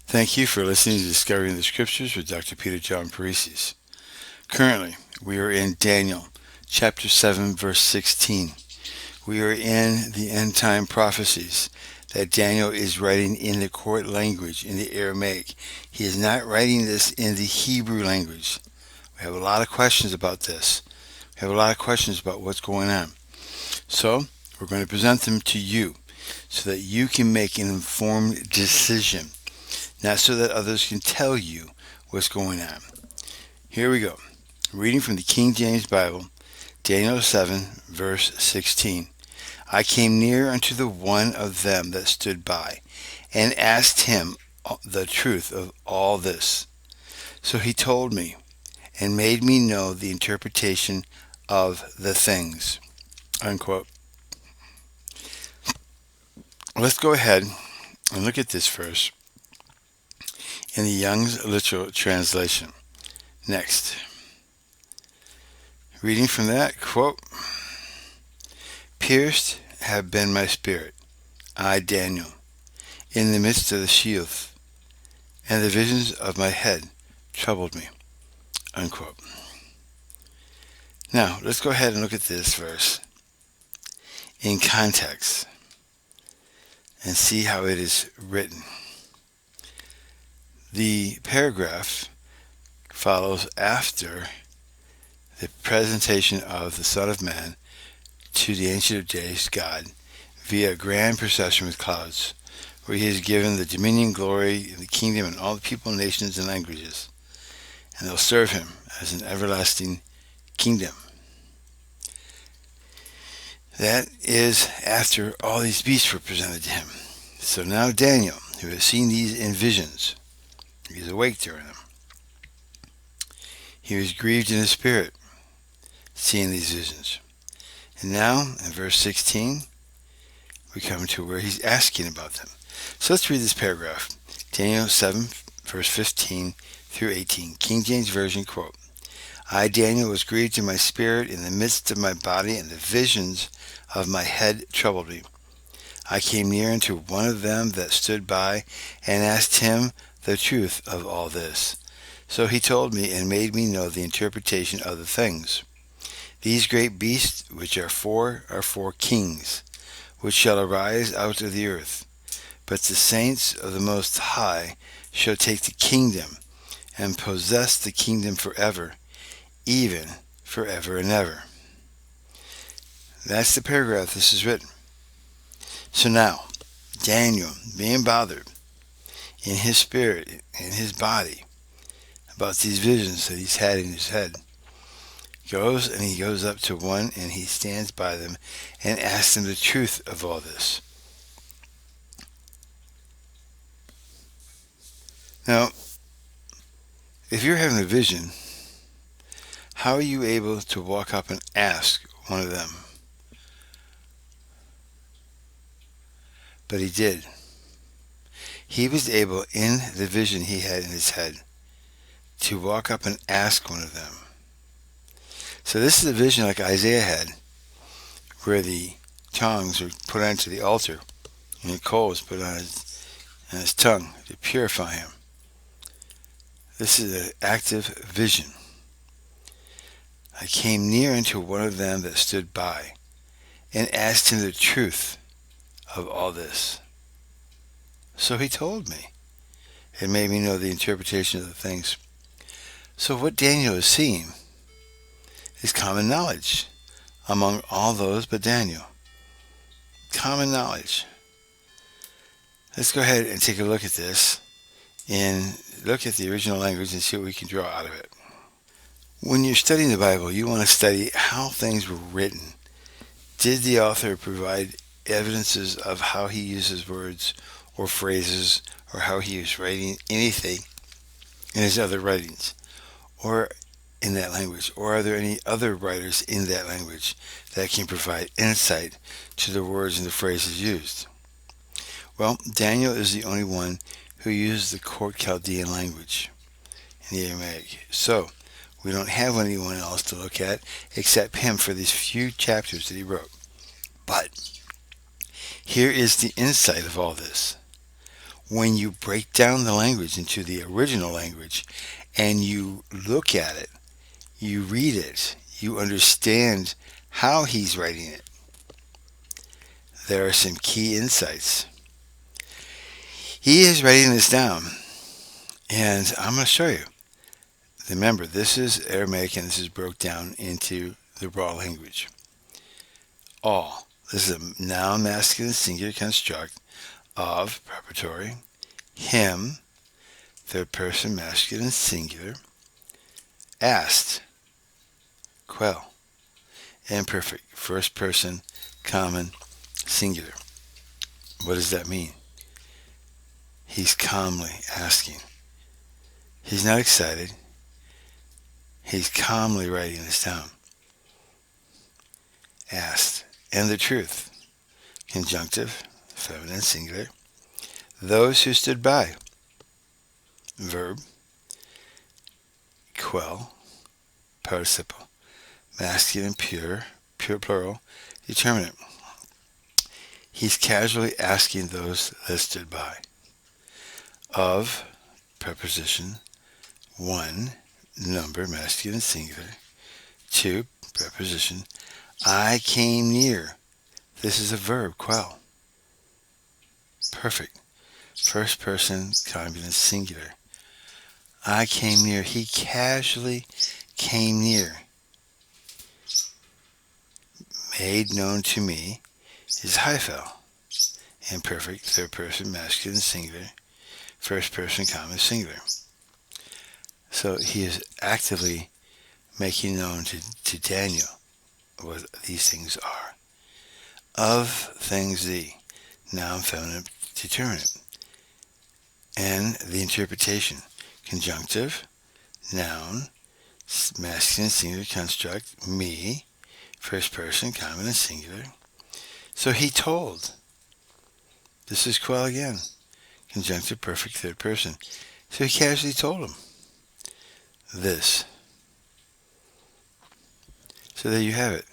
Thank you for listening to Discovering the Scriptures with Dr. Peter-John Parisis. Currently, we are in Daniel, chapter 7, verse 16. We are in the end-time prophecies that Daniel is writing in the court language, in the Aramaic. He is not writing this in the Hebrew language. We have a lot of questions about this. We have a lot of questions about what's going on. So, we're going to present them to you so that you can make an informed decision, not so that others can tell you what's going on. Here we go. Reading from the King James Bible, Daniel 7, verse 16. I came near unto the one of them that stood by, and asked him the truth of all this. So he told me, and made me know the interpretation of the things. Unquote. Let's go ahead and look at this verse in the Young's Literal Translation. Next. Reading from that, quote, Pierced have been my spirit, I Daniel, in the midst of the sheath, and the visions of my head troubled me. Unquote. Now, let's go ahead and look at this verse in context and see how it is written. The paragraph follows after the presentation of the Son of Man to the Ancient of Days God via a grand procession with clouds, where he is given the dominion, glory, and the kingdom, and all the people, nations, and languages, and they'll serve him as an everlasting kingdom. That is after all these beasts were presented to him. So now Daniel, who has seen these in visions, he is awake during them. He was grieved in his spirit, seeing these visions. And now, in verse 16, we come to where he's asking about them. So let's read this paragraph. Daniel 7, verse 15 through 18. King James Version, quote, I, Daniel, was grieved in my spirit in the midst of my body, and the visions of my head troubled me. I came near unto one of them that stood by, and asked him the truth of all this. So he told me, and made me know the interpretation of the things. These great beasts, which are four kings, which shall arise out of the earth. But the saints of the Most High shall take the kingdom, and possess the kingdom forever, even forever and ever. That's the paragraph this is written. So now, Daniel, being bothered in his spirit, in his body, about these visions that he's had in his head, he goes up to one, and he stands by them and asks them the truth of all this. Now, if you're having a vision, how are you able to walk up and ask one of them? But he did. He was able, in the vision he had in his head, to walk up and ask one of them. So this is a vision like Isaiah had, where the tongues were put onto the altar, and the coal was put on his tongue to purify him. This is an active vision. I came near unto one of them that stood by, and asked him the truth of all this. So he told me, and made me know the interpretation of the things. So what Daniel is seeing is common knowledge among all those but Daniel. Common knowledge. Let's go ahead and take a look at this and look at the original language and see what we can draw out of it. When you're studying the Bible, you want to study how things were written. Did the author provide evidences of how he uses words or phrases, or how he is writing anything in his other writings, or in that language? Or are there any other writers in that language that can provide insight to the words and the phrases used? Well, Daniel is the only one who used the court Chaldean language in the Aramaic. So, we don't have anyone else to look at except him for these few chapters that he wrote. But here is the insight of all this. When you break down the language into the original language and you look at it, you read it, you understand how he's writing it, there are some key insights. He is writing this down, and I'm going to show you. Remember, this is Aramaic, and this is broke down into the raw language. All. This is a noun, masculine, singular construct of preparatory. Him, third person, masculine, singular. Asked, quell. Imperfect, first person, common, singular. What does that mean? He's calmly asking. He's not excited. He's calmly writing this down. Asked. And the truth. Conjunctive, feminine, singular. Those who stood by. Verb. Quell. Participle. Masculine, pure plural, determinate. He's casually asking those that stood by. Of, preposition. 1, number, masculine, singular. 2, preposition. I came near. This is a verb, quell. Perfect. First person, common, singular. I came near. He casually came near. Made known to me is hyphal. Imperfect, third person, masculine, singular. First person, common, singular. So he is actively making known to Daniel what these things are. Of things the, noun, feminine, determinate. And the interpretation. Conjunctive, noun, masculine, singular construct, me, first person, common, and singular. So he told. This is quell again. Conjunctive, perfect, third person. So he casually told him this. So there you have it.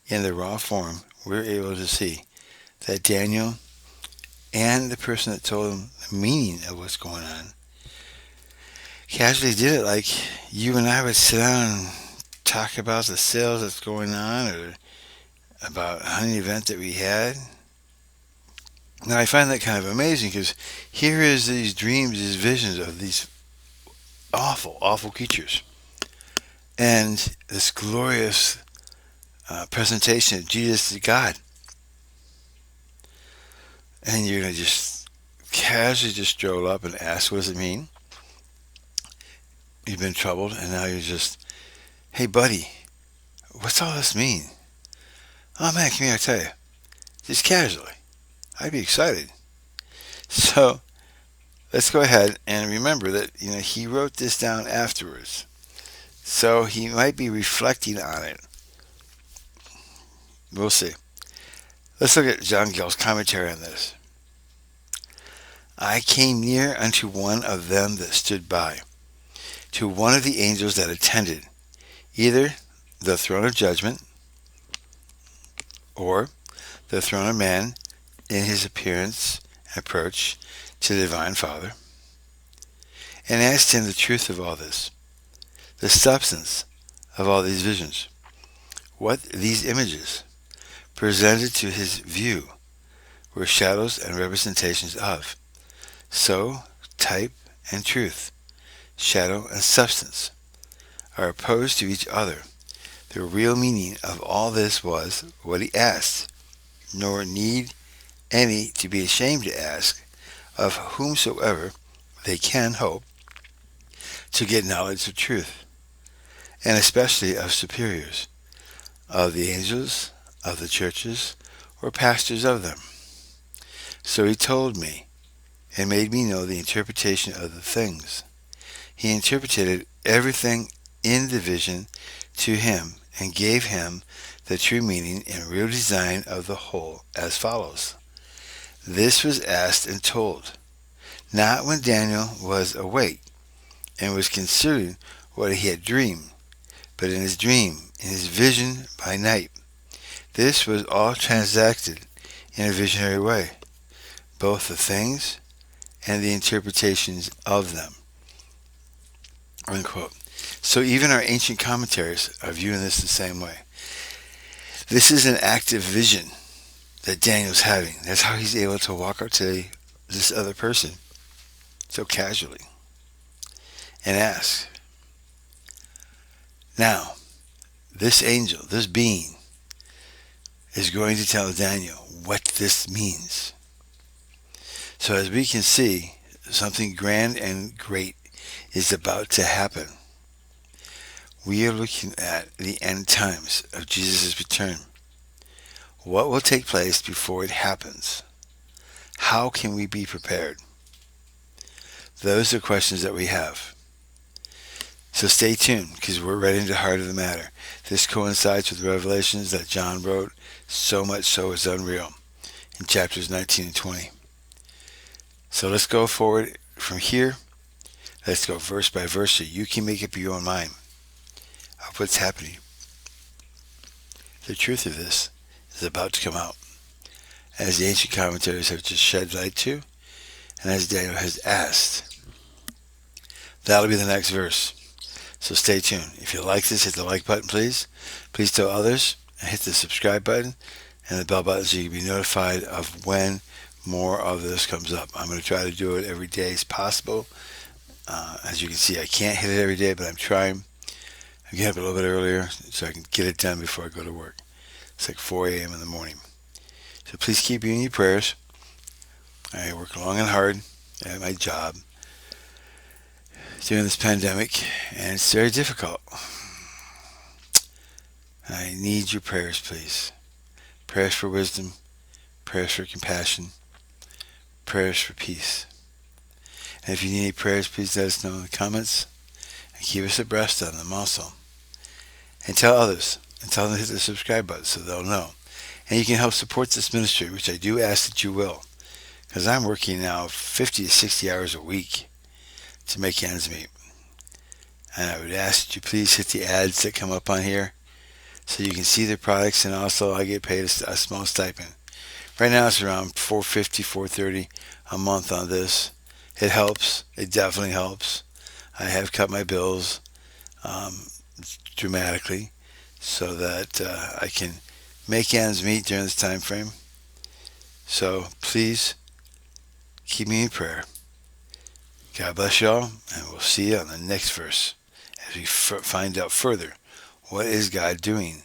In the raw form, we're able to see that Daniel and the person that told him the meaning of what's going on casually did it like you and I would sit down and talk about the sales that's going on or about a hunting event that we had. Now I find that kind of amazing because here is these dreams, these visions of these awful, awful creatures. And this glorious presentation of Jesus as God. And you're going to just casually just stroll up and ask, what does it mean? You've been troubled, and now you're just, hey buddy, what's all this mean? Oh man, come here, I'll tell you. Just casually. I'd be excited. So, let's go ahead and remember that, he wrote this down afterwards. So, he might be reflecting on it. We'll see. Let's look at John Gill's commentary on this. I came near unto one of them that stood by, to one of the angels that attended, either the throne of judgment, or the throne of man in his appearance and approach to the divine Father, and asked him the truth of all this, the substance of all these visions, what these images presented to his view were shadows and representations of. So, type and truth, shadow and substance, are opposed to each other. The real meaning of all this was what he asked, nor need any to be ashamed to ask of whomsoever they can hope to get knowledge of truth, and especially of superiors, of the angels, of the churches, or pastors of them. So he told me, and made me know the interpretation of the things. He interpreted everything in the vision to him, and gave him the true meaning and real design of the whole as follows. This was asked and told, not when Daniel was awake, and was considering what he had dreamed, but in his dream, in his vision by night. This was all transacted in a visionary way, both the things and the interpretations of them. Unquote. So even our ancient commentaries are viewing this the same way. This is an active vision that Daniel's having. That's how he's able to walk up to this other person so casually and ask. Now, this angel, this being, is going to tell Daniel what this means. So as we can see, something grand and great is about to happen. We are looking at the end times of Jesus' return. What will take place before it happens? How can we be prepared? Those are questions that we have. So stay tuned, because we're right into the heart of the matter. This coincides with the revelations that John wrote, so much so it's unreal, in chapters 19 and 20. So let's go forward from here. Let's go verse by verse so you can make up your own mind of what's happening. The truth of this is about to come out, as the ancient commentaries have just shed light to, and as Daniel has asked. That'll be the next verse. So stay tuned. If you like this, hit the like button, please. Please tell others, and hit the subscribe button and the bell button so you can be notified of when more of this comes up. I'm going to try to do it every day as possible. As you can see, I can't hit it every day, but I'm trying. I get up a little bit earlier so I can get it done before I go to work. It's like 4 a.m. in the morning. So please keep me in your prayers. I work long and hard at my job during this pandemic, and it's very difficult. I need your prayers, please. Prayers for wisdom, prayers for compassion, prayers for peace. And if you need any prayers, please let us know in the comments and keep us abreast on them also. And tell others, and tell them to hit the subscribe button so they'll know. And you can help support this ministry, which I do ask that you will, because I'm working now 50 to 60 hours a week to make ends meet. And I would ask that you please hit the ads that come up on here so you can see the products, and also I get paid a small stipend. Right now it's around $450, $430 a month on this. It helps. It definitely helps. I have cut my bills dramatically so that I can make ends meet during this time frame. So please keep me in prayer. God bless y'all, and we'll see you on the next verse as we find out further what is God doing